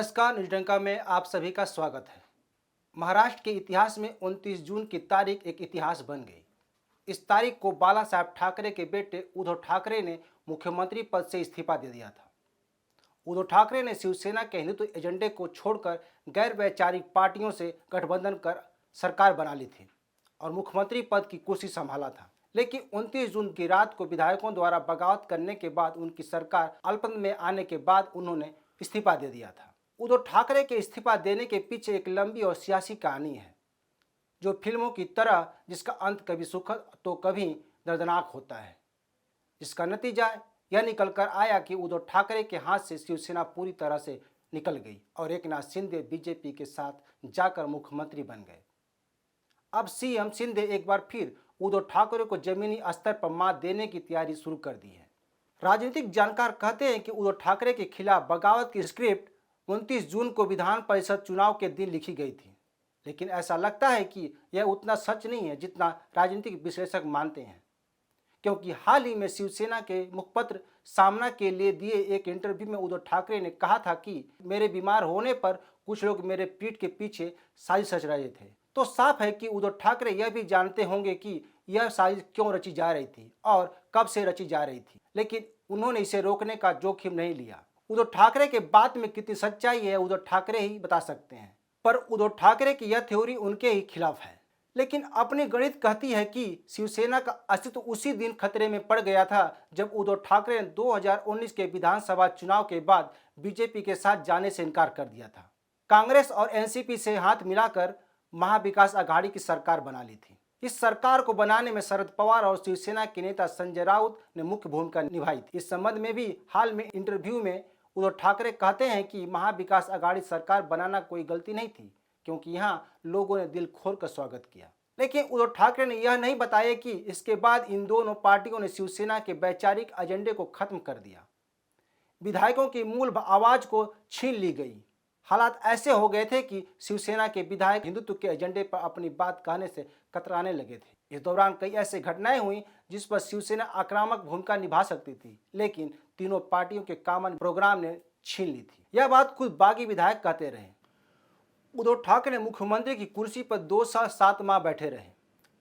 नमस्कार, न्यूज़डंका में आप सभी का स्वागत है। महाराष्ट्र के इतिहास में 29 जून की तारीख एक इतिहास बन गई। इस तारीख को बाला साहब ठाकरे के बेटे उद्धव ठाकरे ने मुख्यमंत्री पद से इस्तीफा दे दिया था। उद्धव ठाकरे ने शिवसेना के हिंदुत्व एजेंडे को छोड़कर गैर वैचारिक पार्टियों से गठबंधन कर सरकार बना ली थी और मुख्यमंत्री पद की कुर्सी संभाला था। लेकिन 29 जून की रात को विधायकों द्वारा बगावत करने के बाद उनकी सरकार अल्पमत में आने के बाद उन्होंने इस्तीफा दे दिया था। उद्धव ठाकरे के इस्तीफा देने के पीछे एक लंबी और सियासी कहानी है, जो फिल्मों की तरह, जिसका अंत कभी सुखद तो कभी दर्दनाक होता है। जिसका नतीजा यह निकल कर आया कि उद्धव ठाकरे के हाथ से शिवसेना पूरी तरह से निकल गई और एकनाथ शिंदे बीजेपी के साथ जाकर मुख्यमंत्री बन गए। अब सीएम शिंदे एक बार फिर उद्धव ठाकरे को जमीनी स्तर पर मात देने की तैयारी शुरू कर दी है। राजनीतिक जानकार कहते हैं कि उद्धव ठाकरे के खिलाफ बगावत की स्क्रिप्ट 29 जून को विधान परिषद चुनाव के दिन लिखी गई थी, लेकिन ऐसा लगता है कि यह उतना सच नहीं है जितना राजनीतिक विश्लेषक मानते हैं, क्योंकि हाल ही में शिवसेना के मुखपत्र सामना के लिए दिए एक इंटरव्यू में उद्धव ठाकरे ने कहा था कि मेरे बीमार होने पर कुछ लोग मेरे पीठ के पीछे साजिश रच रहे थे। तो साफ है कि उद्धव ठाकरे यह भी जानते होंगे कि यह साजिश क्यों रची जा रही थी और कब से रची जा रही थी, लेकिन उन्होंने इसे रोकने का जोखिम नहीं लिया। उद्धव ठाकरे के बात में कितनी सच्चाई है उद्धव ठाकरे ही बता सकते हैं, पर उद्धव ठाकरे की यह थ्योरी उनके ही खिलाफ है। लेकिन अपनी गणित कहती है कि शिवसेना का अस्तित्व उसी दिन खतरे में पड़ गया था जब उद्धव ठाकरे ने 2019 के विधानसभा चुनाव के बाद बीजेपी के साथ जाने से इनकार कर दिया था। कांग्रेस और एनसीपी से हाथ मिलाकर महाविकास अघाड़ी की सरकार बना ली थी। इस सरकार को बनाने में शरद पवार और शिवसेना के नेता संजय राउत ने मुख्य भूमिका निभाई थी। इस संबंध में भी हाल में इंटरव्यू में उद्धव ठाकरे कहते हैं कि महाविकास अघाड़ी सरकार बनाना कोई गलती नहीं थी, क्योंकि यहाँ लोगों ने दिल खोल कर स्वागत किया। लेकिन उद्धव ठाकरे ने यह नहीं बताया कि इसके बाद इन दोनों पार्टियों ने शिवसेना के वैचारिक एजेंडे को खत्म कर दिया। विधायकों की मूल आवाज को छीन ली गई। हालात ऐसे हो गए थे कि शिवसेना के विधायक हिंदुत्व के एजेंडे पर अपनी बात कहने से कतराने लगे थे। इस दौरान कई ऐसी घटनाएं हुई जिस पर शिवसेना आक्रामक भूमिका निभा सकती थी, लेकिन तीनों पार्टियों के कॉमन प्रोग्राम ने छीन ली थी। यह बात खुद बागी विधायक कहते रहे। उद्धव ठाकरे मुख्यमंत्री की कुर्सी पर 2 साल 7 माह बैठे रहे,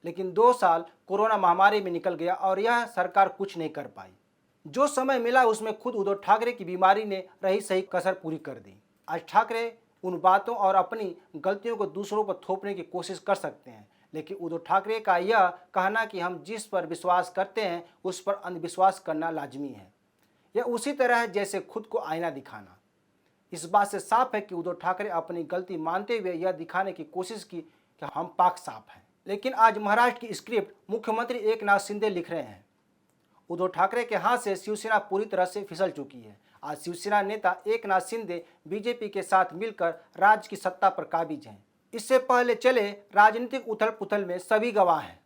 लेकिन 2 साल कोरोना महामारी में निकल गया और यह सरकार कुछ नहीं कर पाई। जो समय मिला उसमें खुद उद्धव ठाकरे की बीमारी ने रही सही कसर पूरी कर दी। आज ठाकरे उन बातों और अपनी गलतियों को दूसरों पर थोपने की कोशिश कर सकते हैं, लेकिन उद्धव ठाकरे का यह कहना कि हम जिस पर विश्वास करते हैं उस पर अंधविश्वास करना लाजमी है, यह उसी तरह है जैसे खुद को आईना दिखाना। इस बात से साफ है कि उद्धव ठाकरे अपनी गलती मानते हुए यह दिखाने की कोशिश की कि हम पाक साफ हैं। लेकिन आज महाराष्ट्र की स्क्रिप्ट मुख्यमंत्री एकनाथ शिंदे लिख रहे हैं। उद्धव ठाकरे के हाथ से शिवसेना पूरी तरह से फिसल चुकी है। आज शिवसेना नेता एकनाथ शिंदे बीजेपी के साथ मिलकर राज्य की सत्ता पर काबिज हैं। इससे पहले चले राजनीतिक उथल पुथल में सभी गवाह हैं।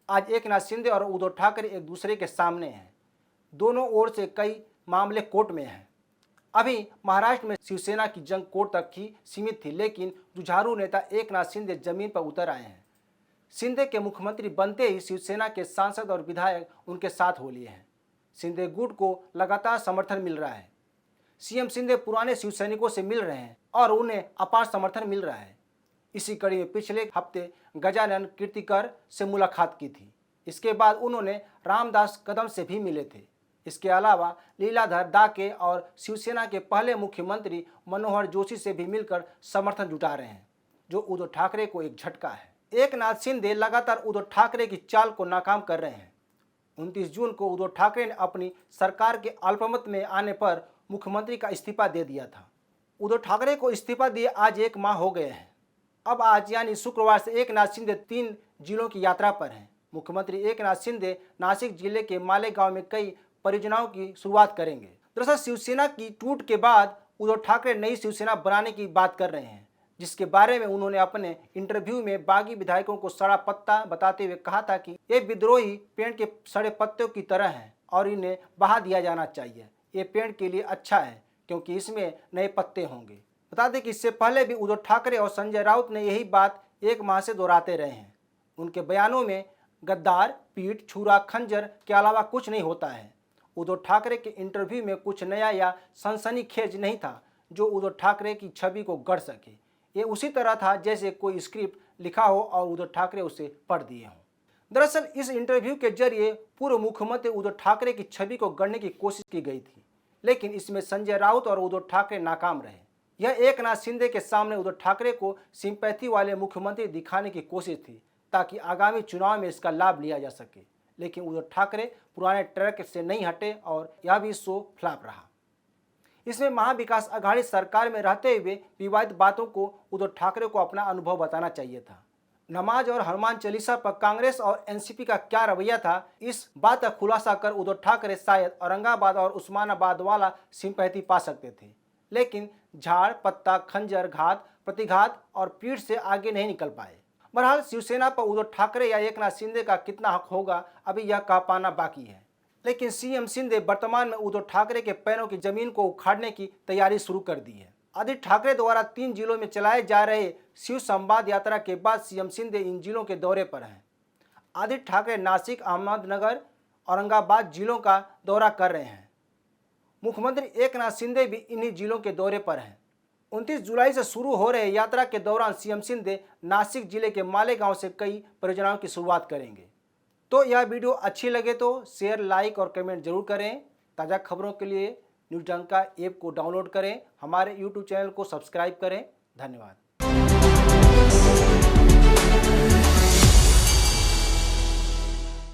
आज एकनाथ शिंदे और उद्धव ठाकरे एक दूसरे के सामने हैं। दोनों ओर से कई मामले कोर्ट में हैं। अभी महाराष्ट्र में शिवसेना की जंग कोर्ट तक ही सीमित थी, लेकिन जुझारू नेता एकनाथ शिंदे जमीन पर उतर आए हैं। शिंदे के मुख्यमंत्री बनते ही शिवसेना के सांसद और विधायक उनके साथ हो लिए हैं। शिंदे गुट को लगातार समर्थन मिल रहा है। सीएम शिंदे पुराने शिव सैनिकों से मिल रहे हैं और उन्हें अपार समर्थन मिल रहा है। इसी कड़ी में पिछले हफ्ते गजानन कीर्तिकर से मुलाकात की थी। इसके बाद उन्होंने रामदास कदम से भी मिले थे। इसके अलावा लीलाधर दाके और शिवसेना के पहले मुख्यमंत्री मनोहर जोशी से भी मिलकर समर्थन जुटा रहे हैं, जो उद्धव ठाकरे को एक झटका है। एकनाथ शिंदे लगातार उद्धव ठाकरे की चाल को नाकाम कर रहे हैं। 29 जून को उद्धव ठाकरे ने अपनी सरकार के अल्पमत में आने पर मुख्यमंत्री का इस्तीफा दे दिया था। उद्धव ठाकरे को इस्तीफा दिए आज 1 माह हो गए हैं। अब आज यानी शुक्रवार से एकनाथ शिंदे 3 जिलों की यात्रा पर हैं। मुख्यमंत्री एकनाथ शिंदे नासिक जिले के मालेगांव में कई परियोजनाओं की शुरुआत करेंगे। दरअसल शिवसेना की टूट के बाद उद्धव ठाकरे नई शिवसेना बनाने की बात कर रहे हैं, जिसके बारे में उन्होंने अपने इंटरव्यू में बागी विधायकों को सड़ा पत्ता बताते हुए कहा था कि ये विद्रोही पेड़ के सड़े पत्तों की तरह हैं और इन्हें बहा दिया जाना चाहिए। ये पेड़ के लिए अच्छा है क्योंकि इसमें नए पत्ते होंगे। बता दें कि इससे पहले भी उद्धव ठाकरे और संजय राउत ने यही बात 1 माह से दोहराते रहे हैं। उनके बयानों में गद्दार, पीठ, छुरा, खंजर के अलावा कुछ नहीं होता है। उद्धव ठाकरे के इंटरव्यू में कुछ नया या सनसनीखेज नहीं था, जो उद्धव ठाकरे की छवि को गढ़ सके। ये उसी तरह था जैसे कोई स्क्रिप्ट लिखा हो और उद्धव ठाकरे उसे पढ़ दिए हों। दरअसल इस इंटरव्यू के जरिए पूर्व मुख्यमंत्री उद्धव ठाकरे की छवि को गढ़ने की कोशिश की गई थी, लेकिन इसमें संजय राउत और उद्धव ठाकरे नाकाम रहे। यह एकनाथ शिंदे के सामने उद्धव ठाकरे को सिंपैथी वाले मुख्यमंत्री दिखाने की कोशिश थी, ताकि आगामी चुनाव में इसका लाभ लिया जा सके। लेकिन उद्धव ठाकरे पुराने ट्रैक से नहीं हटे और यह भी शो फ्लॉप रहा। इसमें महाविकास अघाड़ी सरकार में रहते हुए विवादित बातों को उद्धव ठाकरे को अपना अनुभव बताना चाहिए था। नमाज और हनुमान चालीसा पर कांग्रेस और एनसीपी का क्या रवैया था, इस बात का खुलासा कर उद्धव ठाकरे शायद औरंगाबाद और उस्मानाबाद वाला सिंपैथी पा सकते थे, लेकिन झाड़ पत्ता, खंजर, घात प्रतिघात और पीठ से आगे नहीं निकल पाए। बहरहाल शिवसेना पर उद्धव ठाकरे या एकनाथ शिंदे का कितना हक होगा, अभी यह कह पाना बाकी है। लेकिन सीएम शिंदे वर्तमान में उद्धव ठाकरे के पैरों की जमीन को उखाड़ने की तैयारी शुरू कर दी है। आदित्य ठाकरे द्वारा 3 जिलों में चलाए जा रहे शिव संवाद यात्रा के बाद सीएम शिंदे इन जिलों के दौरे पर हैं। आदित्य ठाकरे नासिक, अहमदनगर, औरंगाबाद जिलों का दौरा कर रहे हैं। मुख्यमंत्री एकनाथ शिंदे भी इन्हीं जिलों के दौरे पर हैं। 29 जुलाई से शुरू हो रहे यात्रा के दौरान सीएम शिंदे नासिक जिले के मालेगांव से कई परियोजनाओं की शुरुआत करेंगे। तो यह वीडियो अच्छी लगे तो शेयर, लाइक और कमेंट जरूर करें। ताज़ा खबरों के लिए न्यूज़ डंका ऐप को डाउनलोड करें, हमारे यूट्यूब चैनल को सब्सक्राइब करें। धन्यवाद।